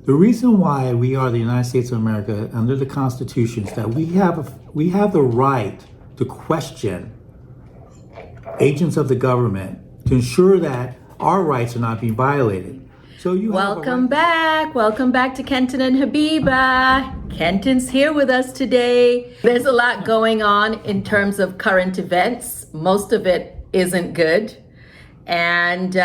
The reason why we are the United States of America under the Constitution is that we have the right to question agents of the government to ensure that our rights are not being violated. So you Welcome back to Kenton and Habiba. Kenton's here with us today. There's a lot going on in terms of current events. Most of it isn't good. And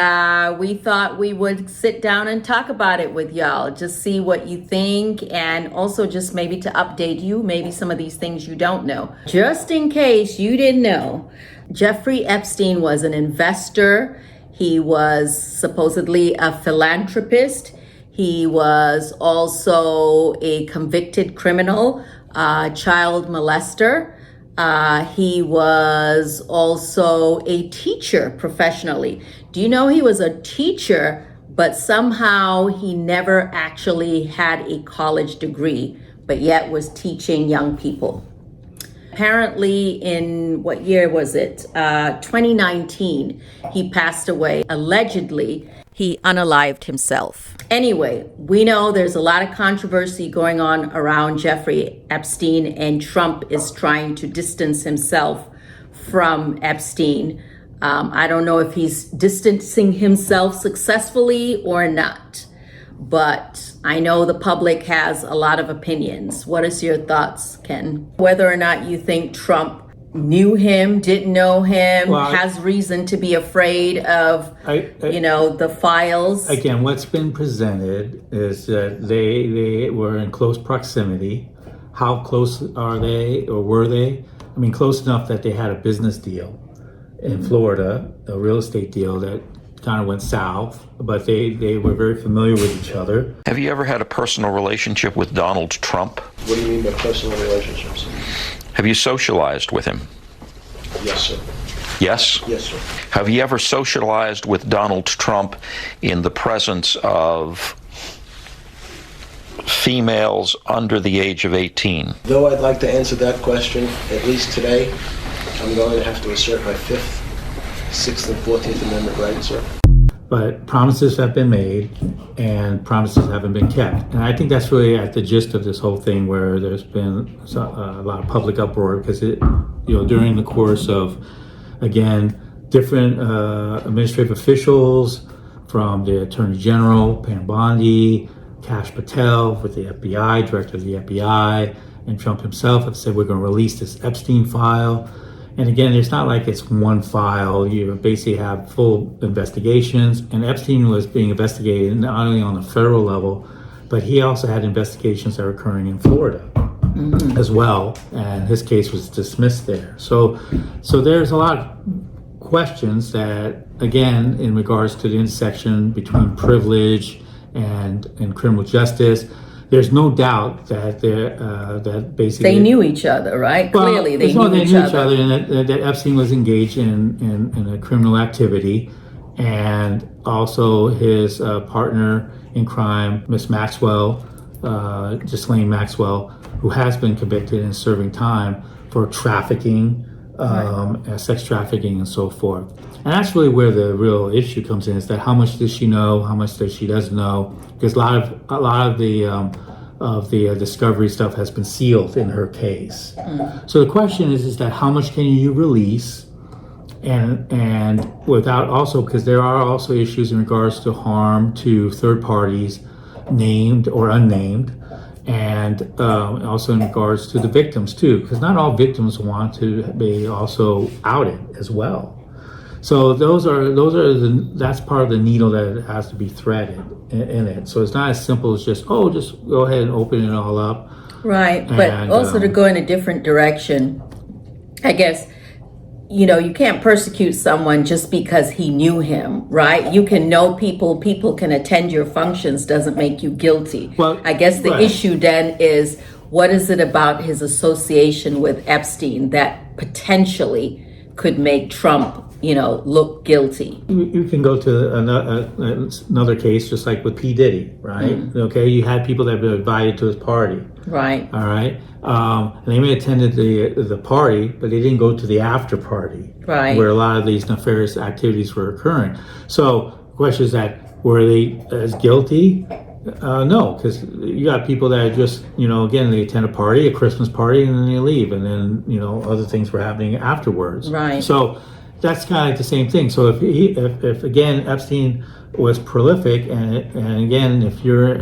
we thought we would sit down and talk about it with y'all, just see what you think, and also just maybe to update you, maybe some of these things you don't know. Just in case you didn't know, Jeffrey Epstein was an investor. He was supposedly a philanthropist. He was also a convicted criminal, child molester. He was also a teacher professionally. Do you know he was a teacher, but somehow he never actually had a college degree, but yet was teaching young people? Apparently in, what year was it? 2019, he passed away. Allegedly, he unalived himself. Anyway, we know there's a lot of controversy going on around Jeffrey Epstein, and Trump is trying to distance himself from Epstein. I don't know if he's distancing himself successfully or not, but I know the public has a lot of opinions. What is your thoughts, Ken? Whether or not you think Trump knew him, didn't know him, has reason to be afraid of, the files. Again, what's been presented is that they were in close proximity. How close are they, or were they? I mean, close enough that they had a business deal in Florida, a real estate deal that kind of went south, but they were very familiar with each other. Have you ever had a personal relationship with Donald Trump? What do you mean by personal relationships? Have you socialized with him? Yes, sir. Yes? Yes, sir. Have you ever socialized with Donald Trump in the presence of females under the age of 18? Though I'd like to answer that question, at least today, I'm going to have to assert my 5th, 6th, and 14th Amendment rights, sir. But promises have been made and promises haven't been kept. And I think that's really at the gist of this whole thing, where there's been a lot of public uproar because during the course of, again, different administrative officials, from the Attorney General, Pam Bondi, Kash Patel with the FBI, Director of the FBI, and Trump himself have said, we're going to release this Epstein file. And again, it's not like it's one file. You basically have full investigations. And Epstein was being investigated not only on the federal level, but he also had investigations that were occurring in Florida as well. And his case was dismissed there. So there's a lot of questions that, again, in regards to the intersection between privilege and criminal justice. There's no doubt that that basically they knew each other, right? Well, clearly, they knew each other, and that Epstein was engaged in a criminal activity, and also his partner in crime, Miss Maxwell, Ghislaine Maxwell, who has been convicted and serving time for trafficking, sex trafficking, and so forth. And that's really where the real issue comes in: is that how much does she know, how much does she doesn't know? Because a lot of the discovery stuff has been sealed in her case. So the question is that how much can you release, and without also, because there are also issues in regards to harm to third parties, named or unnamed, and also in regards to the victims too, because not all victims want to be also outed as well. So that's part of the needle that has to be threaded in it. So it's not as simple as just go ahead and open it all up. Right, but also to go in a different direction. I guess, you can't persecute someone just because he knew him, right? You can know people can attend your functions, doesn't make you guilty. Well, I guess the issue then is, what is it about his association with Epstein that potentially could make Trump look guilty? You can go to another case, just like with P. Diddy, right? Okay, you had people that were invited to his party. Right. All right. And they may have attended the party, but they didn't go to the after party. Right. Where a lot of these nefarious activities were occurring. So the question is that, were they as guilty No, because you got people that are just, again, they attend a Christmas party, and then they leave, and then, other things were happening afterwards. Right. So that's kind of like the same thing. So if again, Epstein was prolific, and again, if you're,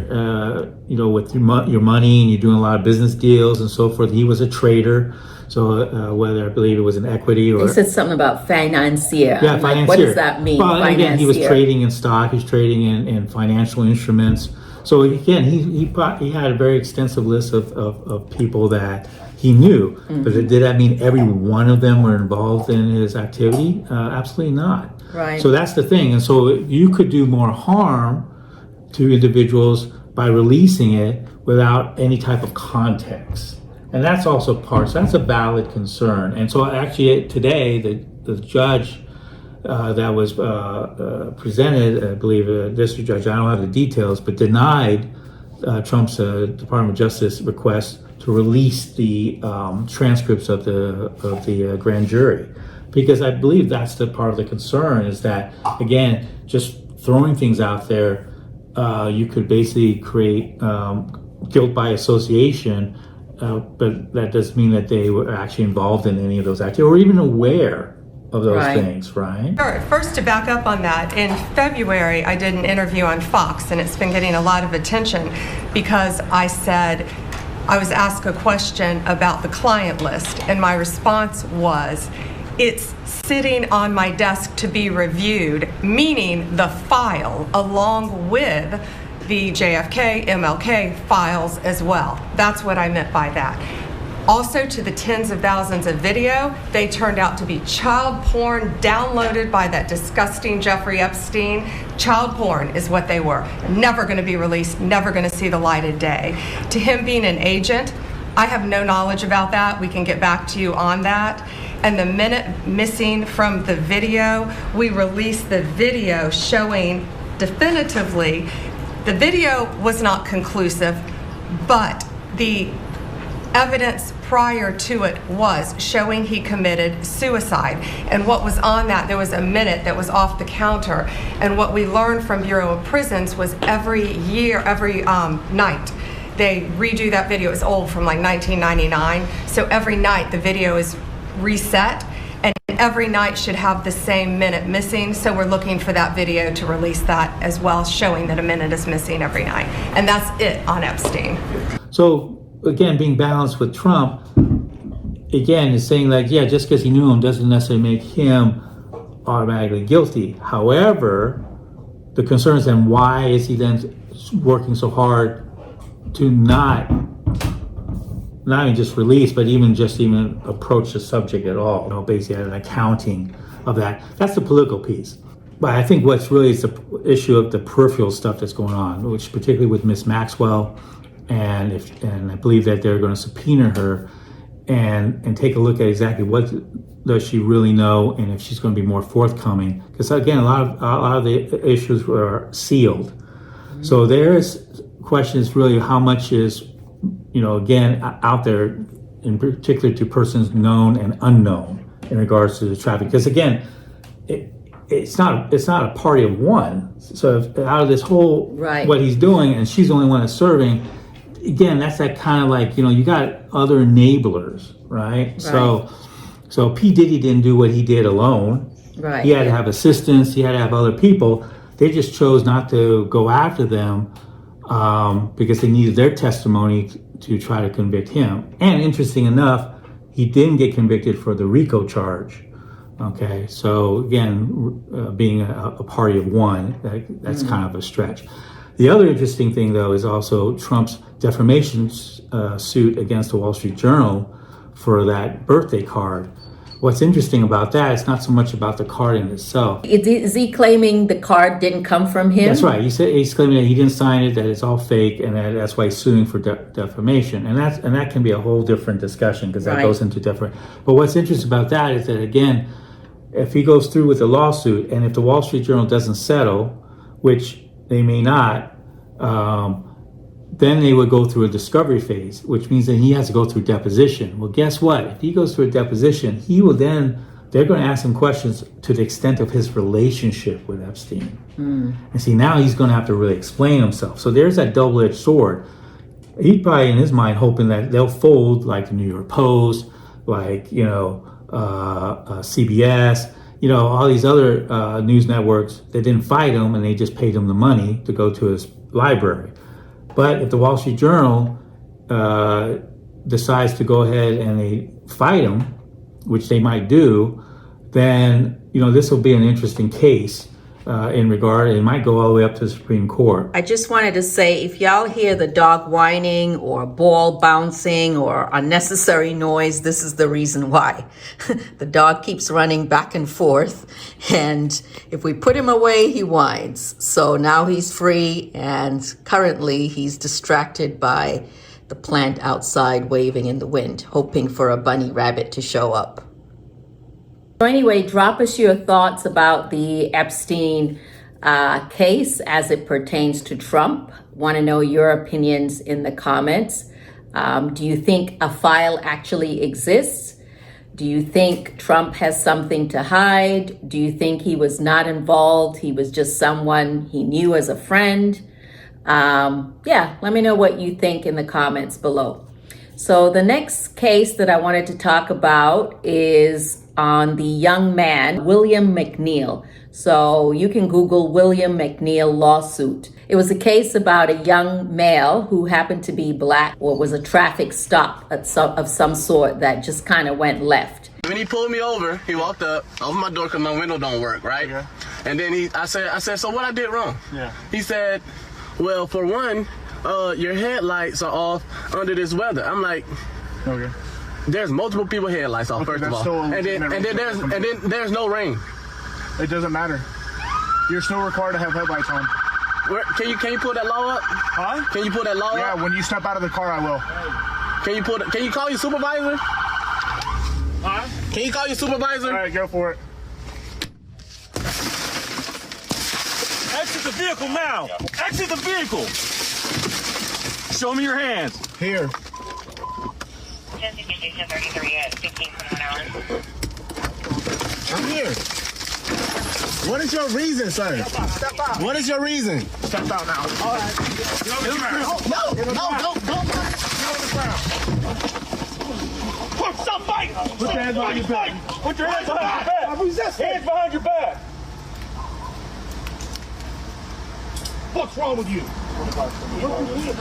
with your money and you're doing a lot of business deals and so forth, he was a trader. So whether I believe it was an equity or... They said something about financier. Yeah, I'm financier. like, what does that mean? Well, again, he was Financier. trading in stock. He was trading in financial instruments. So again, he had a very extensive list of people that he knew. Mm-hmm. But did that mean every one of them were involved in his activity? Absolutely not. Right. So that's the thing. And so you could do more harm to individuals by releasing it without any type of context. And that's also part, so that's a valid concern. And so actually today, the judge that was presented, I believe a district judge, I don't have the details, but denied Trump's Department of Justice request to release the transcripts of the grand jury. Because I believe that's the part of the concern, is that, again, just throwing things out there, you could basically create guilt by association. But that doesn't mean that they were actually involved in any of those activities or even aware of those things, right? Sure. First, to back up on that, in February, I did an interview on Fox, and it's been getting a lot of attention because I was asked a question about the client list, and my response was, it's sitting on my desk to be reviewed, meaning the file along with the JFK, MLK files as well. That's what I meant by that. Also, to the tens of thousands of video, they turned out to be child porn downloaded by that disgusting Jeffrey Epstein. Child porn is what they were. Never going to be released, never going to see the light of day. To him being an agent, I have no knowledge about that. We can get back to you on that. And the minute missing from the video, we released the video showing definitively. The video was not conclusive, but the evidence prior to it was showing he committed suicide. And what was on that, there was a minute that was off the counter. And what we learned from Bureau of Prisons was every night, they redo that video. It's old, from like 1999. So every night the video is reset, and every night should have the same minute missing. So we're looking for that video to release that as well, showing that a minute is missing every night. And that's it on Epstein. So again, being balanced with Trump, again, is saying like, yeah, just because he knew him doesn't necessarily make him automatically guilty. However, the concern is then why is he then working so hard to not even just release, but even approach the subject at all. Basically an accounting of that. That's the political piece. But I think what's really is the issue of the peripheral stuff that's going on, which particularly with Miss Maxwell, and I believe that they're going to subpoena her and take a look at exactly what does she really know, and if she's going to be more forthcoming. Because again, a lot of the issues were sealed. Mm-hmm. So there's questions really how much is again, out there, in particular to persons known and unknown in regards to the traffic. Because again, it's not a party of one. So if, out of this whole, what he's doing, and she's the only one that's serving, again, that's that kind of like, you got other enablers, right? So P. Diddy didn't do what he did alone. Right. He had to have assistance. He had to have other people. They just chose not to go after them because they needed their testimony to try to convict him. And interesting enough, he didn't get convicted for the RICO charge. Okay, so again, being a party of one, that's kind of a stretch. The other interesting thing, though, is also Trump's defamation suit against the Wall Street Journal for that birthday card. What's interesting about that, it's not so much about the card in itself. Is he claiming the card didn't come from him? That's right. He's claiming that he didn't sign it, that it's all fake, and that's why he's suing for defamation. And that can be a whole different discussion because that goes into different. But what's interesting about that is that, again, if he goes through with the lawsuit, and if the Wall Street Journal doesn't settle, which they may not, then they would go through a discovery phase, which means that he has to go through deposition. Well, guess what? If he goes through a deposition, he will then they're going to ask him questions to the extent of his relationship with Epstein. And see, now he's going to have to really explain himself. So there's that double-edged sword. He's probably in his mind hoping that they'll fold like the New York Post, like, CBS, all these other news networks that didn't fight him and they just paid him the money to go to his library. But if the Wall Street Journal decides to go ahead and they fight him, which they might do, then, this will be an interesting case. In regard, it might go all the way up to the Supreme Court. I just wanted to say, if y'all hear the dog whining or ball bouncing or unnecessary noise, this is the reason why. The dog keeps running back and forth, and if we put him away, he whines. So now he's free, and currently he's distracted by the plant outside waving in the wind, hoping for a bunny rabbit to show up. So anyway, drop us your thoughts about the Epstein case as it pertains to Trump. Want to know your opinions in the comments. Do you think a file actually exists? Do you think Trump has something to hide? Do you think he was not involved? He was just someone he knew as a friend? Let me know what you think in the comments below. So the next case that I wanted to talk about is on the young man, William McNeil. So you can Google William McNeil lawsuit. It was a case about a young male who happened to be black, or was a traffic stop of some sort that just kind of went left. When he pulled me over, he walked up, opened my door because my window don't work, right? Okay. And then I said, so what I did wrong? Yeah. He said, well, for one, your headlights are off under this weather. I'm like, okay. There's multiple people headlights off, first of all. And then there's no rain. It doesn't matter. You're still required to have headlights on. Can you pull that law up? Huh? Can you pull that law up? Yeah, when you step out of the car, I will. Can you call your supervisor? Huh? Can you call your supervisor? All right, go for it. Exit the vehicle now. Exit the vehicle. Show me your hands. Here. 33 at 15 an hour. I'm here. What is your reason, sir? Step out. What is your reason? Step out now. All right. Get on the ground. No. Get on the ground. Stop fighting. Put your hands behind your back. Put your hands behind your back. I'm resisting. Hands behind your back. What's wrong with you? I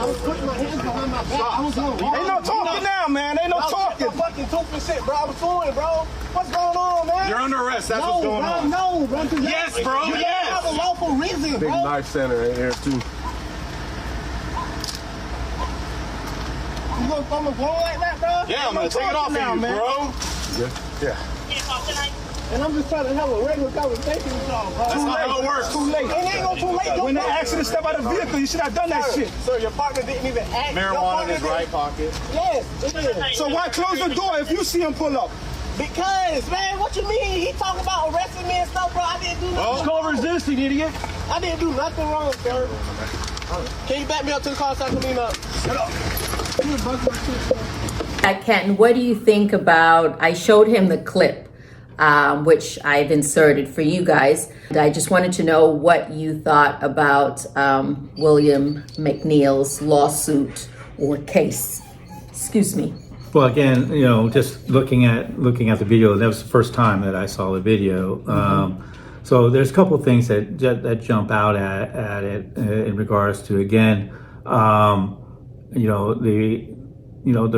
was putting my hands behind my back. I was doing Ain't no talking now, man. Ain't no talking. I'm fucking talking shit, bro. I was doing it, bro. What's going on, man? You're under arrest. That's what's going on. No, bro. Yes, bro. You have a lawful reason, bro. Big knife center in here, too. You gonna throw me blow like that, bro? Yeah, I'm gonna take it off now, of you, man. bro. Yeah. And I'm just trying to have a regular conversation with y'all, bro. That's not how it works. Too late. It ain't gonna too late. When they asked you to step out of the vehicle, you should have done that shit. Sir, your partner didn't even ask. Marijuana in his right pocket. Yes, it is. So why close the door if you see him pull up? Because, man, what you mean? He talking about arresting me and stuff, bro. I didn't do nothing. It's called resisting, idiot. I didn't do nothing wrong, sir. Can you back me up to the car so I can lean up? Shut up. Kenton, what do you think about, I showed him the clip, which I've inserted for you guys. I just wanted to know what you thought about William McNeil's lawsuit or case. Excuse me. Well, again, just looking at the video, that was the first time that I saw the video. So there's a couple of things that jump out at it in regards to, again, the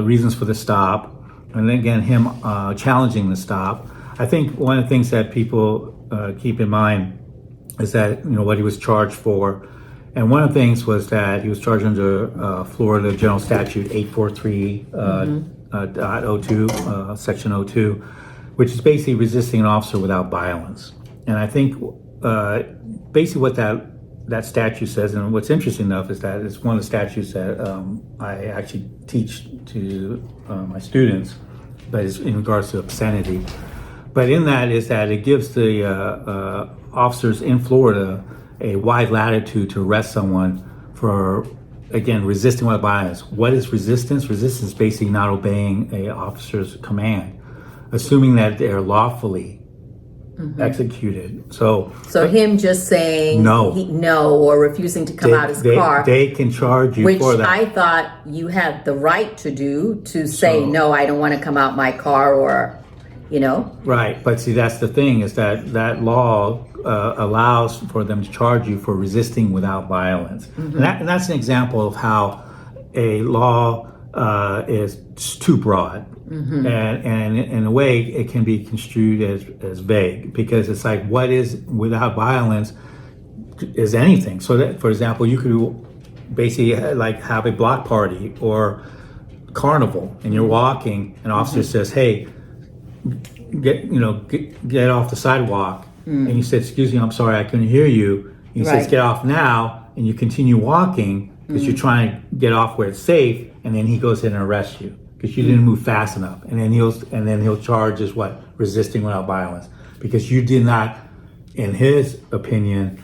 reasons for the stop, and then again him challenging the stop. I think one of the things that people keep in mind is that what he was charged for, and one of the things was that he was charged under Florida General Statute 843.02, Section 02, which is basically resisting an officer without violence. And I think basically what that statute says, and what's interesting enough is that it's one of the statutes that I actually teach to my students, but it's in regards to obscenity. But in that is that it gives the officers in Florida a wide latitude to arrest someone for, again, resisting without violence. What is resistance? Resistance is basically not obeying an officer's command, assuming that they're lawfully executed. So him just saying No. no or refusing to come out his car, they can charge you which for that. I thought you had the right to do, to say, So- no, I don't want to come out my car, or, Right, but see, that's the thing, is that law allows for them to charge you for resisting without violence. And that's an example of how a law is too broad. And in a way, it can be construed as vague, because it's like, what is without violence is anything. So that, for example, you could basically like have a block party or carnival, and you're walking, and an officer says, hey, get off the sidewalk, and you said, excuse me, I'm sorry, I couldn't hear you. He says, get off now, and you continue walking because you're trying to get off where it's safe, and then he goes in and arrests you because you didn't move fast enough, and then he'll charge as what? Resisting without violence, because you did not, in his opinion,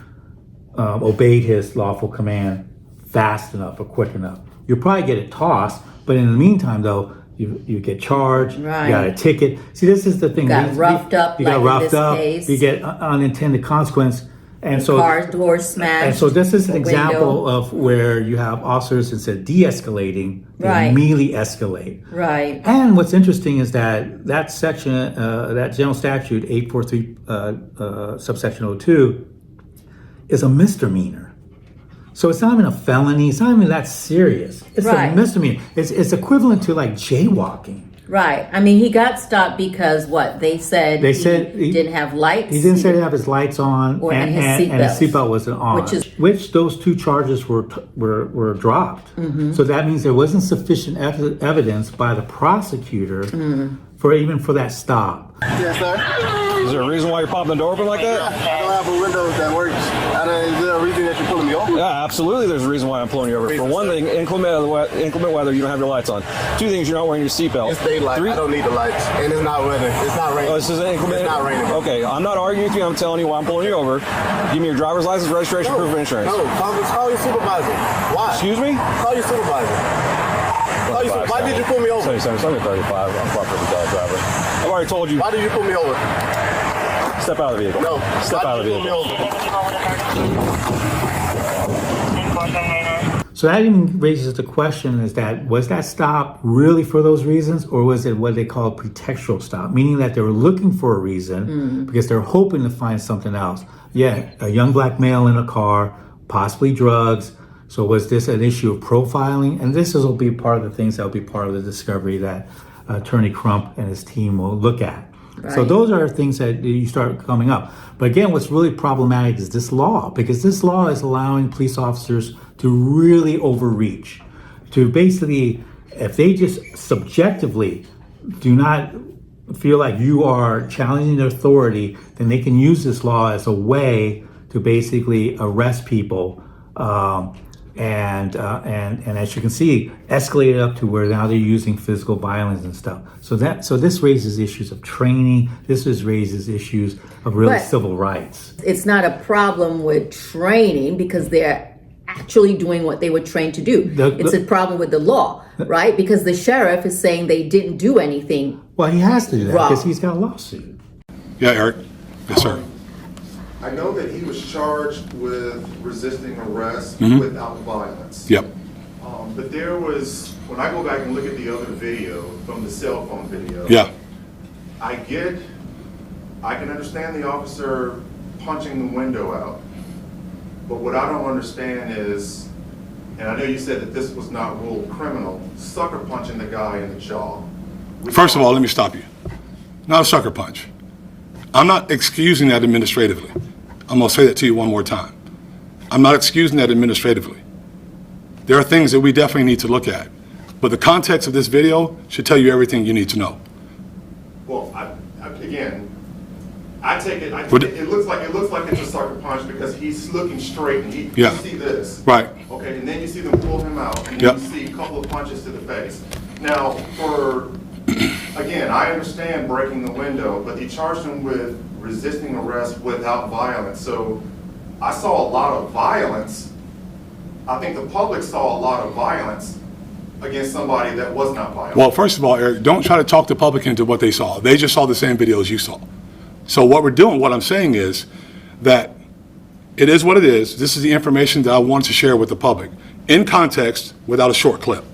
obeyed his lawful command fast enough or quick enough. You'll probably get it tossed, but in the meantime, though, you get charged, Right. you got a ticket. See, this is the thing. You got roughed up, You got like in roughed this up. case. You get unintended consequence, and so car door smashed. and so this is an a example window. of where you have officers, instead of de-escalating, they Right. immediately escalate. Right. And what's interesting is that section, that general statute 843, subsection 02, is a misdemeanor. So it's not even a felony. It's not even that serious. It's Right. a misdemeanor. It's equivalent to like jaywalking. Right. I mean, he got stopped because what? They said He didn't have lights. He didn't say to have his lights on, Or- and his and his seatbelt. seatbelt wasn't on. Which those two charges were dropped. So that means there wasn't sufficient evidence by the prosecutor for that stop. Yes, sir. Is there a reason why you're popping the door open like that? I don't have a window that works. Is there a reason that you're pulling me over? Yeah, absolutely. There's a reason why I'm pulling you over. For one thing, inclement weather, you don't have your lights on. Two things, you're not wearing your seatbelt. It's daylight. I don't need the lights. And it's not weather. It's not raining. Oh, this is inclement. It's not raining. Okay, I'm not arguing with you. I'm telling you why I'm pulling you over. Give me your driver's license, registration, proof of insurance. No, call your supervisor. Why? Excuse me? Call your supervisor. Why did you pull me over? 37, 35. I'm properly driver. I've already told you. Why did you pull me over? Step out of the vehicle. No. Step Why out of did the you pull me vehicle. over? So that even raises the question: was that stop really for those reasons, or was it what they call a pretextual stop, meaning that they were looking for a reason because they're hoping to find something else? Yeah, a young black male in a car, possibly drugs. So was this an issue of profiling? And this will be part of the things that will be part of the discovery that Attorney Crump and his team will look at. Right. So those are things that you start coming up. But again, what's really problematic is this law, because this law is allowing police officers to really overreach, to basically, if they just subjectively do not feel like you are challenging their authority, then they can use this law as a way to basically arrest people. And as you can see, escalated up to where now they're using physical violence and stuff. So this raises issues of training. This raises issues of really But civil rights. it's not a problem with training because they're actually doing what they were trained to do. It's a problem with the law, right? Because the sheriff is saying they didn't do anything. Well, he has to do that wrong. because he's got a lawsuit. Yeah, Eric. Yes, sir. I know that he was charged with resisting arrest without violence. Yep. But there was, when I go back and look at the other video, from the cell phone video, Yeah. I can understand the officer punching the window out. But what I don't understand is, and I know you said that this was not ruled criminal, sucker punching the guy in the jaw. First of all, let me stop you. Not a sucker punch. I'm not excusing that administratively. I'm going to say that to you one more time. I'm not excusing that administratively. There are things that we definitely need to look at. But the context of this video should tell you everything you need to know. Well, I take it, it looks like it's a sucker punch because he's looking straight and you see this. Right. Okay, and then you see them pull him out and then you see a couple of punches to the face. Now, again, I understand breaking the window, but they charged him with resisting arrest without violence. So I saw a lot of violence. I think the public saw a lot of violence against somebody that was not violent. Well, first of all, Eric, don't try to talk the public into what they saw. They just saw the same video as you saw. So what we're doing, what I'm saying is that it is what it is. This is the information that I want to share with the public in context without a short clip.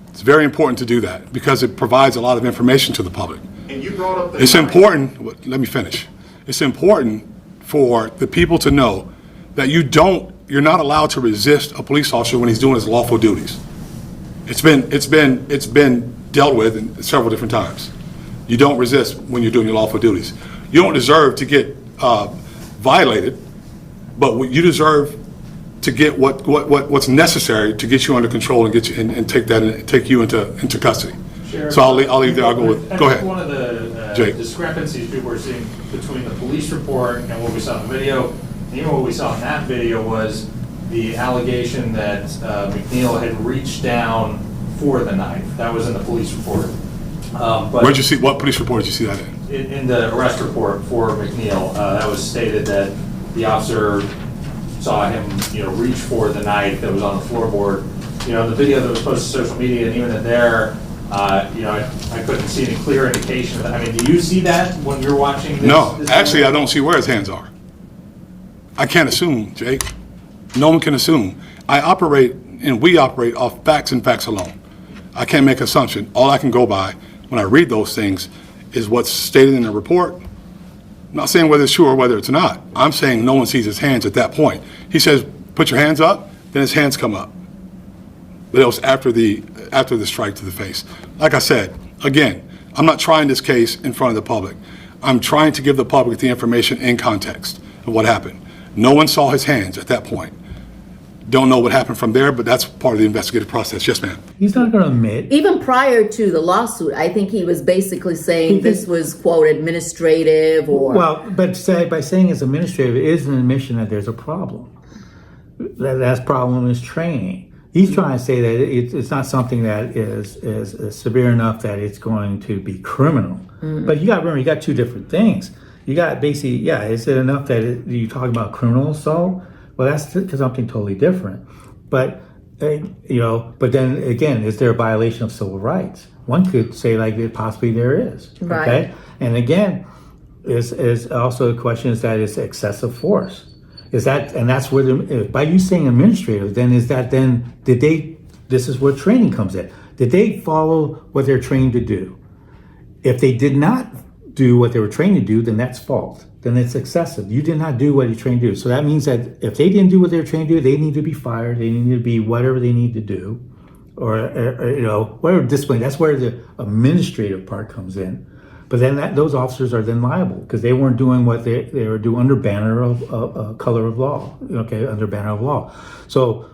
It's very important to do that because it provides a lot of information to the public. And you brought up the It's important, let me finish. It's important for the people to know that you're not allowed to resist a police officer when he's doing his lawful duties. It's been dealt with several different times. You don't resist when you're doing your lawful duties. You don't deserve to get violated, but you deserve to get what's necessary to get you under control and get you and take you into custody. Sheriff, So I'll leave there. Go ahead. One of the Jake. discrepancies people are seeing between the police report and what we saw in the video, and even what we saw in that video, was the allegation that McNeil had reached down for the knife. That was in the police report. But Where'd you see, what police report did you see that in? in the arrest report for McNeil, that was stated that the officer saw him, reach for the knife that was on the floorboard. The video that was posted to social media, and even in there, I couldn't see any clear indication of that. I mean, do you see that when you're watching this? No, this actually, video? I don't see where his hands are. I can't assume, Jake. No one can assume. We operate off facts and facts alone. I can't make assumption. All I can go by when I read those things is what's stated in the report. I'm not saying whether it's true or whether it's not. I'm saying no one sees his hands at that point. He says, put your hands up, then his hands come up. But it was after the strike to the face. Like I said, again, I'm not trying this case in front of the public. I'm trying to give the public the information in context of what happened. No one saw his hands at that point. Don't know what happened from there, but that's part of the investigative process. Yes, ma'am. He's not going to admit. Even prior to the lawsuit, I think he was basically saying this was, quote, administrative or... Well, but by saying it's administrative, it is an admission that there's a problem. That problem is training. He's trying to say that it's not something that is severe enough that it's going to be criminal. But you got to remember, you got two different things. You got basically, is it enough that you talk about criminal assault? Well, that's something totally different. But, but then again, is there a violation of civil rights? One could say possibly there is. Right. Okay? And again, is also the question is that it's excessive force. Is that, and that's where, by you saying administrative, then this is where training comes in. Did they follow what they're trained to do? If they did not do what they were trained to do, then that's false. Then it's excessive. You did not do what you trained to do. So that means that if they didn't do what they were trained to do, they need to be fired. They need to be whatever they need to do, or whatever discipline. That's where the administrative part comes in. But then those officers are then liable because they weren't doing what they were doing under banner of color of law. Okay, under banner of law. So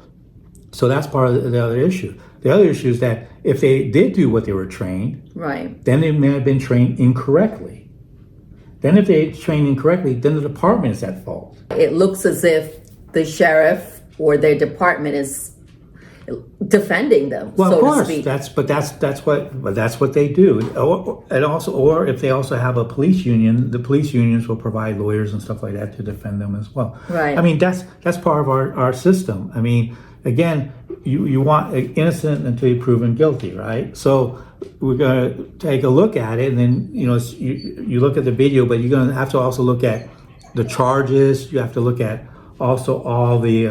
that's part of the other issue. The other issue is that if they did do what they were trained, right, then they may have been trained incorrectly. Then if they trained incorrectly, then the department is at fault. It looks as if the sheriff or their department is defending them, Well, so of course, to speak. that's what they do. Or if they also have a police union, the police unions will provide lawyers and stuff like that to defend them as well. Right. I mean, that's part of our system. I mean, again, you want innocent until you're proven guilty, right? So we're going to take a look at it, and then you look at the video, but you're going to have to also look at the charges. You have to look at also all the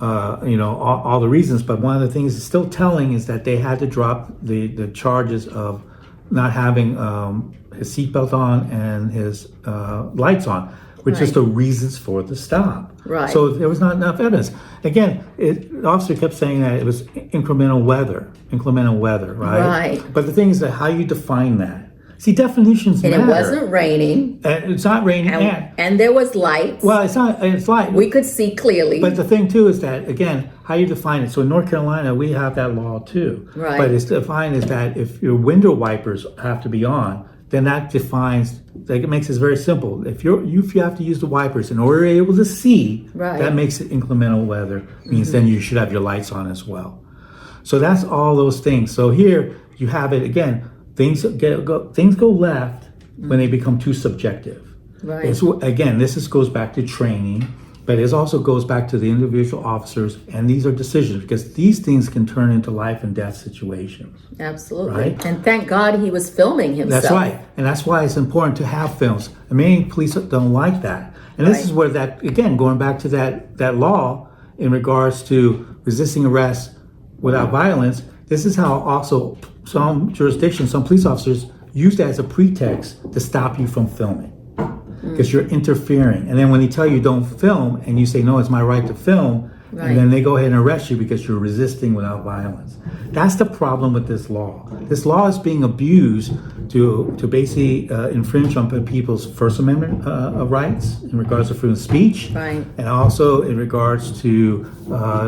all the reasons. But one of the things it's still telling is that they had to drop the charges of not having his seatbelt on and his lights on, which is the reasons for the stop. Right. So there was not enough evidence. Again, the officer kept saying that it was incremental weather, right? Right. But the thing is that how you define that. See, definitions And matter. it wasn't raining. It's not raining. And there was light. Well, it's light. We could see clearly. But the thing too is that, again, how you define it. So in North Carolina, we have that law too. Right. But it's defined as that if your window wipers have to be on, then that defines, it makes it very simple. If you have to use the wipers in order to be able to see, Right. that makes it incremental weather. Means then you should have your lights on as well. So that's all those things. So here you have it again. Things go left when they become too subjective. Right. Again, this goes back to training But it also goes back to the individual officers, and these are decisions because these things can turn into life and death situations. Absolutely. Right? And thank God he was filming himself. That's right. And that's why it's important to have films. Many police don't like that. And this is where that, again, going back to that law in regards to resisting arrest without violence, this is how also some jurisdictions, some police officers use that as a pretext to stop you from filming. Because you're interfering. And then when they tell you don't film and you say, no, it's my right to film, and then they go ahead and arrest you because you're resisting without violence. That's the problem with this law. This law is being abused to basically infringe on people's First Amendment rights in regards to freedom of speech, and also in regards to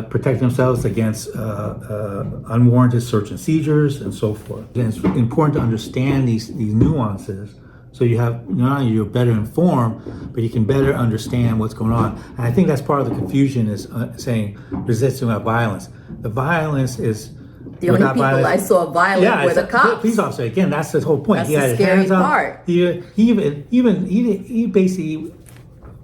protect themselves against unwarranted search and seizures and so forth. And it's important to understand these nuances. So you have, not only you're better informed, but you can better understand what's going on. And I think that's part of the confusion is saying resisting without violence. The violence is the only people I saw violent were the cops. Police officer. Again, that's the whole point. That's he had the his scary hands up. part. He basically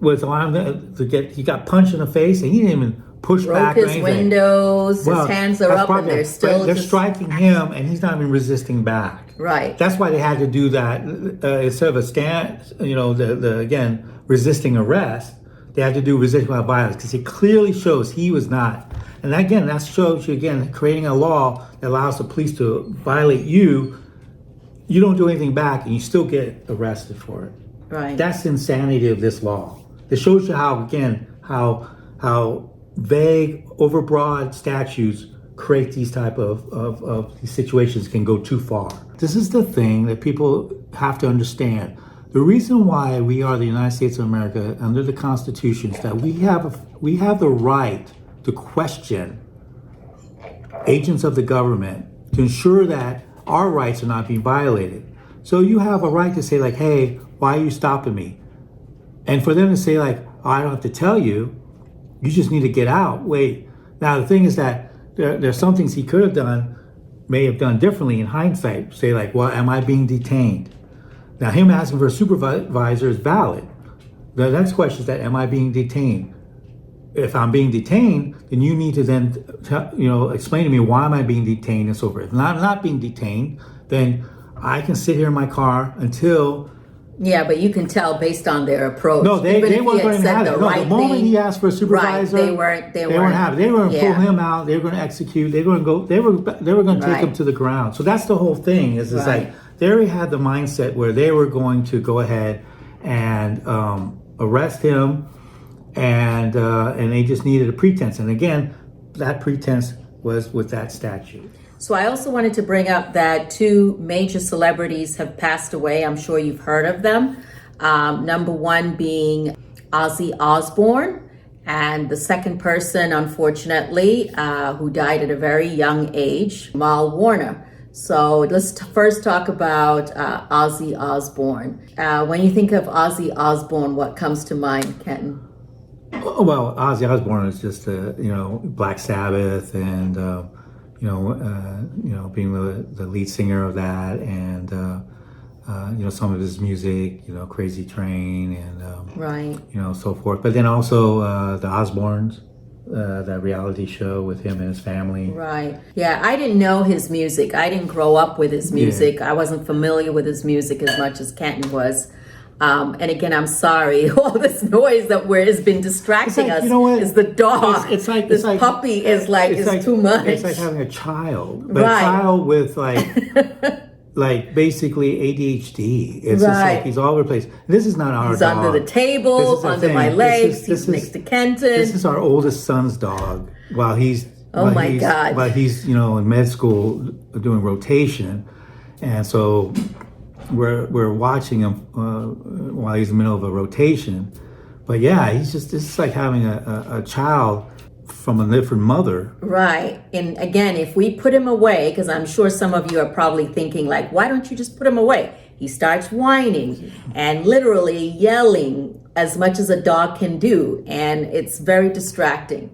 was allowed to get. He got punched in the face, and he didn't even push back or anything. Broke his windows. His hands are up, and they're still. They're striking him, and he's not even resisting back. Right. That's why they had to do that instead of a stand. Again, resisting arrest. They had to do resisting without violence because it clearly shows he was not. And again, that shows you again creating a law that allows the police to violate you. You don't do anything back, and you still get arrested for it. Right. That's the insanity of this law. It shows you how vague, overbroad statutes create these type of these situations can go too far. This is the thing that people have to understand. The reason why we are the United States of America under the Constitution is that we have the right to question agents of the government to ensure that our rights are not being violated. So you have a right to say like, hey, why are you stopping me? And for them to say like, oh, I don't have to tell you, you just need to get out. Wait. Now the thing is that there's some things he could have done, may have done differently in hindsight. Say like, well, am I being detained? Now him asking for a supervisor is valid. The next question is that, am I being detained? If I'm being detained, then you need to then, explain to me why am I being detained and so forth. If I'm not being detained, then I can sit here in my car until. Yeah, but you can tell based on their approach. No, they weren't going to have it. No, the moment he asked for a supervisor, they weren't having it. They were going to pull him out. They were going to execute. They were going to take him to the ground. So that's the whole thing. Is like they already had the mindset where they were going to go ahead and arrest him. And they just needed a pretense. And again, that pretense was with that statute. So I also wanted to bring up that 2 major celebrities have passed away. I'm sure you've heard of them. Number one being Ozzy Osbourne. And the second person, unfortunately, who died at a very young age, Mal Warner. So let's first talk about Ozzy Osbourne. When you think of Ozzy Osbourne, what comes to mind, Kenton? Oh, well, Ozzy Osbourne is just Black Sabbath, and being the lead singer of that, and some of his music, Crazy Train, and so forth. But then also the Osbournes, that reality show with him and his family. Right. Yeah, I didn't know his music. I didn't grow up with his music. Yeah. I wasn't familiar with his music as much as Kenton was. And again, I'm sorry, all this noise that has been distracting us is the dog. It's like this puppy is too much. It's like having a child, but a child with like basically ADHD. It's just like he's all over the place. This is not our dog. He's under the table, under my legs. He's next to Kenton. This is our oldest son's dog. While he's God! While he's in med school doing rotation, and so. We're watching him while he's in the middle of a rotation, but this is like having a child from a different mother. Right, and again, if we put him away, because I'm sure some of you are probably thinking like, why don't you just put him away? He starts whining and literally yelling as much as a dog can do, and it's very distracting.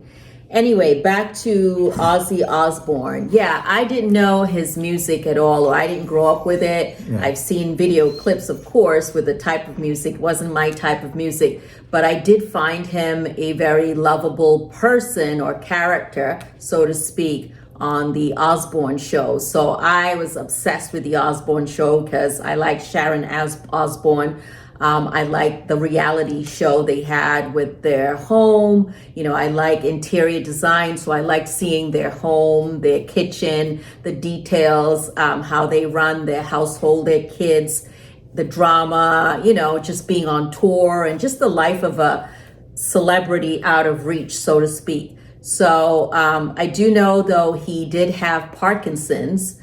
Anyway, back to Ozzy Osbourne. Yeah, I didn't know his music at all, or I didn't grow up with it. Yeah. I've seen video clips, of course, with the type of music. It wasn't my type of music, but I did find him a very lovable person or character, so to speak, on the Osbourne show. So I was obsessed with the Osbourne show because I like Sharon Osbourne. I like the reality show they had with their home. You know, I like interior design, so I like seeing their home, their kitchen, the details, how they run their household, their kids, the drama, you know, just being on tour and just the life of a celebrity out of reach, so to speak. So I do know, though, he did have Parkinson's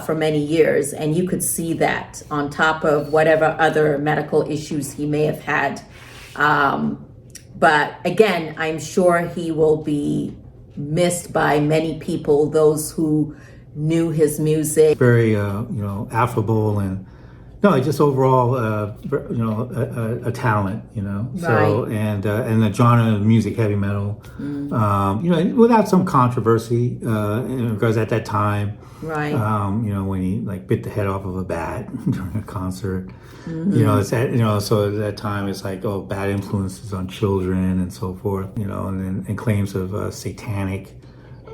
for many years, and you could see that on top of whatever other medical issues he may have had. But again, I'm sure he will be missed by many people, those who knew his music. Very, affable and just overall, a talent, So, Right. and the genre of music, heavy metal, without some controversy, because at that time, Right. when he like bit the head off of a bat during a concert, Mhm. so at that time it's like, oh, bad influences on children and so forth, and claims of satanic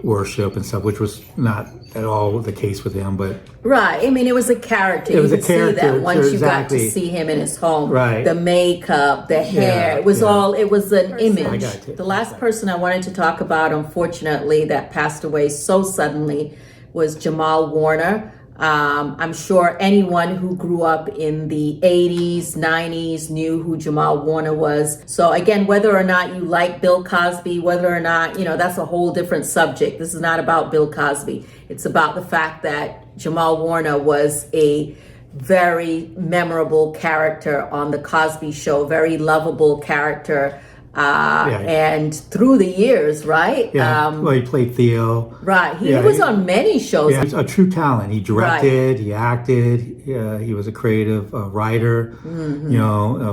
worship and stuff, which was not at all the case with him, but Right. I mean, it was a character. It was you a could see character, that once exactly. you got to see him in his home. Right. The makeup, the hair. It was yeah. all, it was an I image. got you. The last person I wanted to talk about, unfortunately, that passed away so suddenly was Jamal Warner. I'm sure anyone who grew up in the 80s, 90s knew who Jamal Warner was. So again, whether or not you like Bill Cosby, whether or not, that's a whole different subject. This is not about Bill Cosby. It's about the fact that Jamal Warner was a very memorable character on the Cosby Show, very lovable character. And through the years, right? well, he played Theo. Right. He was on many shows. Yeah, he's a true talent. He directed, he acted, he was a creative writer,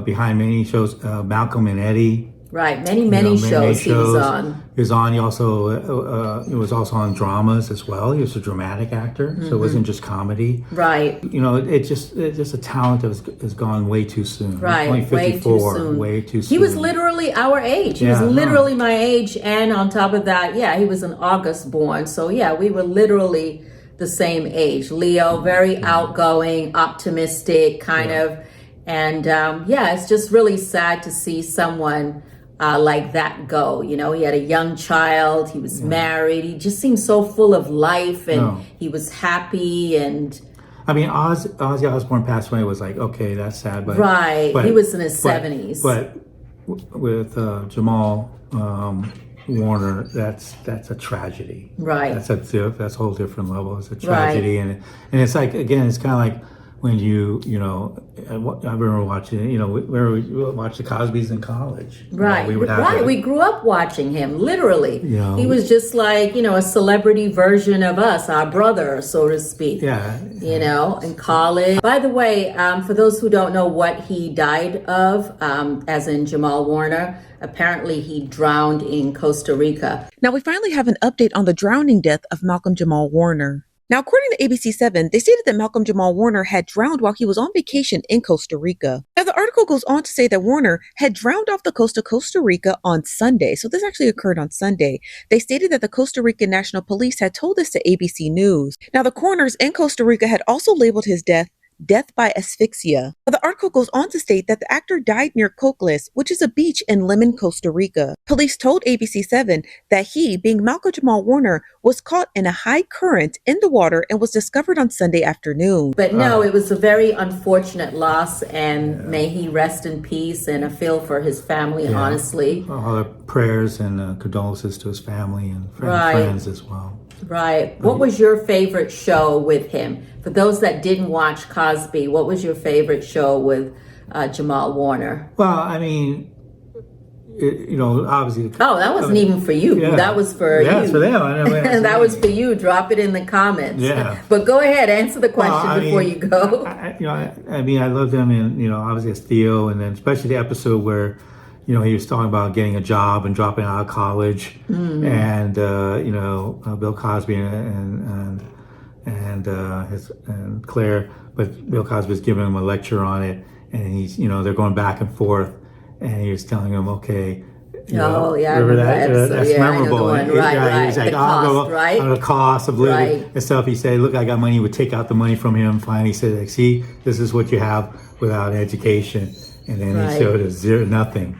behind many shows, Malcolm and Eddie. Right. Many shows he was on. He was on, he was also on dramas as well. He was a dramatic actor, so it wasn't just comedy. Right. It's just a talent that has gone way too soon. Right. He's only 54, way too soon. He was literally our age. He was literally my age. And on top of that, he was an August born. So we were literally the same age. Leo, very outgoing, optimistic, kind of. And it's just really sad to see someone like that go. He had a young child, he was married, he just seemed so full of life, and he was happy. And I mean, Ozzy Osbourne passed away was like, okay, that's sad, but he was in his 70s. But with Jamal Warner, that's a tragedy. Right. That's a whole different level. It's a tragedy, and it's like, again, it's kind of like when I remember watching, we watched the Cosbys in college. Right, we grew up watching him, literally. He was just like, a celebrity version of us, our brother, so to speak. Yeah. In college. By the way, for those who don't know what he died of, as in Jamal Warner, apparently he drowned in Costa Rica. Now we finally have an update on the drowning death of Malcolm Jamal Warner. Now, according to ABC7, they stated that Malcolm Jamal Warner had drowned while he was on vacation in Costa Rica. Now, the article goes on to say that Warner had drowned off the coast of Costa Rica on Sunday. So this actually occurred on Sunday. They stated that the Costa Rican National Police had told this to ABC News. Now, the coroners in Costa Rica had also labeled his death by asphyxia. The article goes on to state that the actor died near Cocles, which is a beach in Limon, Costa Rica. Police told ABC7 that he, being Malcolm Jamal Warner, was caught in a high current in the water and was discovered on Sunday afternoon. But no, it was a very unfortunate loss, and may he rest in peace, and I feel for his family, honestly. All our prayers and condolences to his family and friends as well. Right. What was your favorite show with him? For those that didn't watch Cosby, what was your favorite show with Jamal Warner? Well, I mean, obviously. Oh, that wasn't even for you. Yeah. That was for you. Yeah, it's for them. That was for you. Drop it in the comments. Yeah. But go ahead, answer the question before you go. I love them, and obviously as Theo, and then especially the episode where you know, he was talking about getting a job and dropping out of college, and you know, Bill Cosby and Claire, but Bill Cosby was giving him a lecture on it, and he's, you know, they're going back and forth, and he was telling him, okay. Remember that? That's memorable. Right. He's like, the cost, right? The cost of living Right. and stuff. He said, look, I got money. He would take out the money from him. Finally, he said, like, see, this is what you have without education. And then he showed us nothing.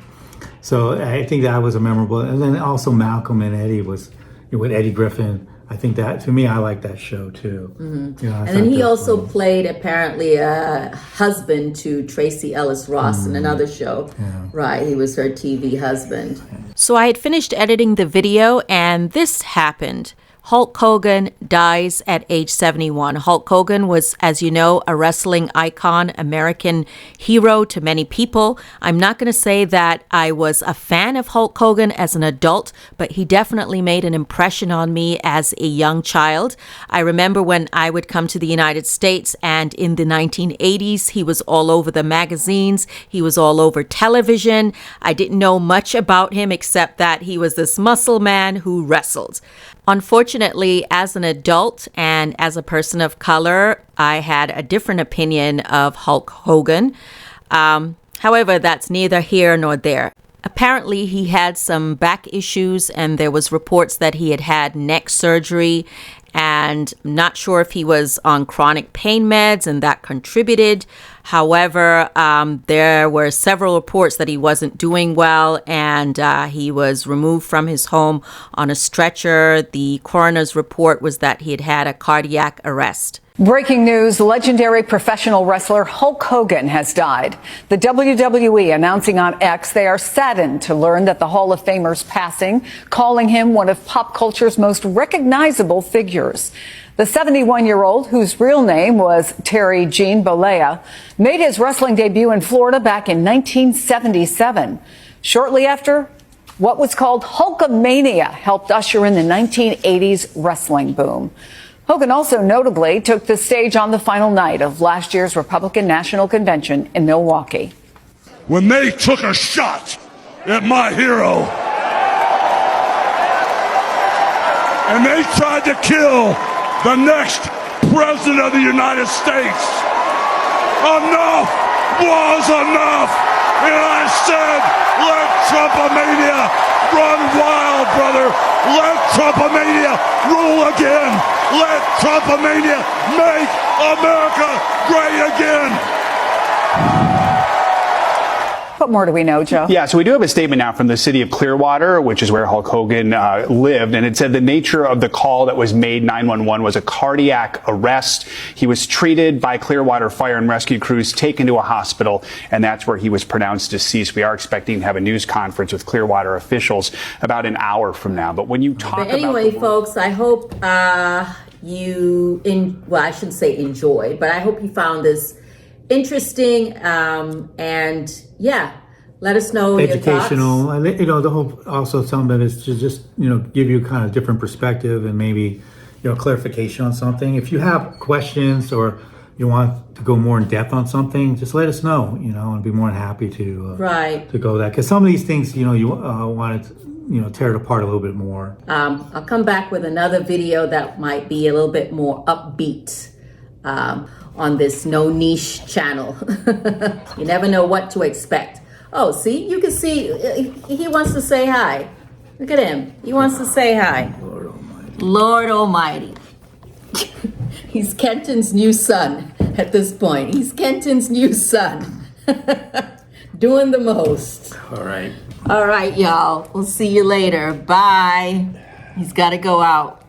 So I think that was a memorable. And then also Malcolm and Eddie was, with Eddie Griffin. I think that, to me, I like that show too. You know, and then he also played apparently a husband to Tracy Ellis Ross in another show. Right, he was her TV husband. So I had finished editing the video and this happened. Hulk Hogan dies at age 71. Hulk Hogan was, as you know, a wrestling icon, American hero to many people. I'm not going to say that I was a fan of Hulk Hogan as an adult, but he definitely made an impression on me as a young child. I remember when I would come to the United States, and in the 1980s, he was all over the magazines. He was all over television. I didn't know much about him except that he was this muscle man who wrestled. Unfortunately, as an adult and as a person of color, I had a different opinion of Hulk Hogan. However, that's neither here nor there. Apparently, he had some back issues, and there was reports that he had had neck surgery, and I'm not sure if he was on chronic pain meds and that contributed. However, there were several reports that he wasn't doing well, and he was removed from his home on a stretcher. The coroner's report was that he had had a cardiac arrest. Breaking news, legendary professional wrestler Hulk Hogan has died. The WWE announcing on X they are saddened to learn that the Hall of Famer's passing, calling him one of pop culture's most recognizable figures. The 71-year-old, whose real name was Terry Gene Bollea, made his wrestling debut in Florida back in 1977. Shortly after, what was called Hulkamania helped usher in the 1980s wrestling boom. Hogan also notably took the stage on the final night of last year's Republican National Convention in Milwaukee. When they took a shot at my hero, and they tried to kill the next president of the United States, enough was enough. And I said, let Trumpomania run wild, brother. Let Trumpomania rule again. Let Trumpomania make America great again. What more do we know, Joe? Yeah, so we do have a statement now from the city of Clearwater, which is where Hulk Hogan lived, and it said the nature of the call that was made, 911, was a cardiac arrest. He was treated by Clearwater Fire and Rescue crews, taken to a hospital, and that's where he was pronounced deceased. We are expecting to have a news conference with Clearwater officials about an hour from now. But when you talk but anyway, folks, I hope you, well, I shouldn't say enjoyed, but I hope you found this interesting, and yeah, let us know educational. your thoughts. You know, the whole, also some of it is to just, you know, give you kind of different perspective and maybe, you know, clarification on something. If you have questions or you want to go more in depth on something, just let us know, you know, and be more than happy to to go that, because some of these things, you know, you want to, you know, tear it apart a little bit more. I'll come back with another video that might be a little bit more upbeat on this No Niche channel. You never know what to expect. Oh, see, you can see he wants to say hi. Look at him. He wants to say hi. Lord Almighty. Lord Almighty. He's Kenton's new son at this point. He's Kenton's new son. Doing the most. All right. All right, y'all. We'll see you later. Bye. He's got to go out.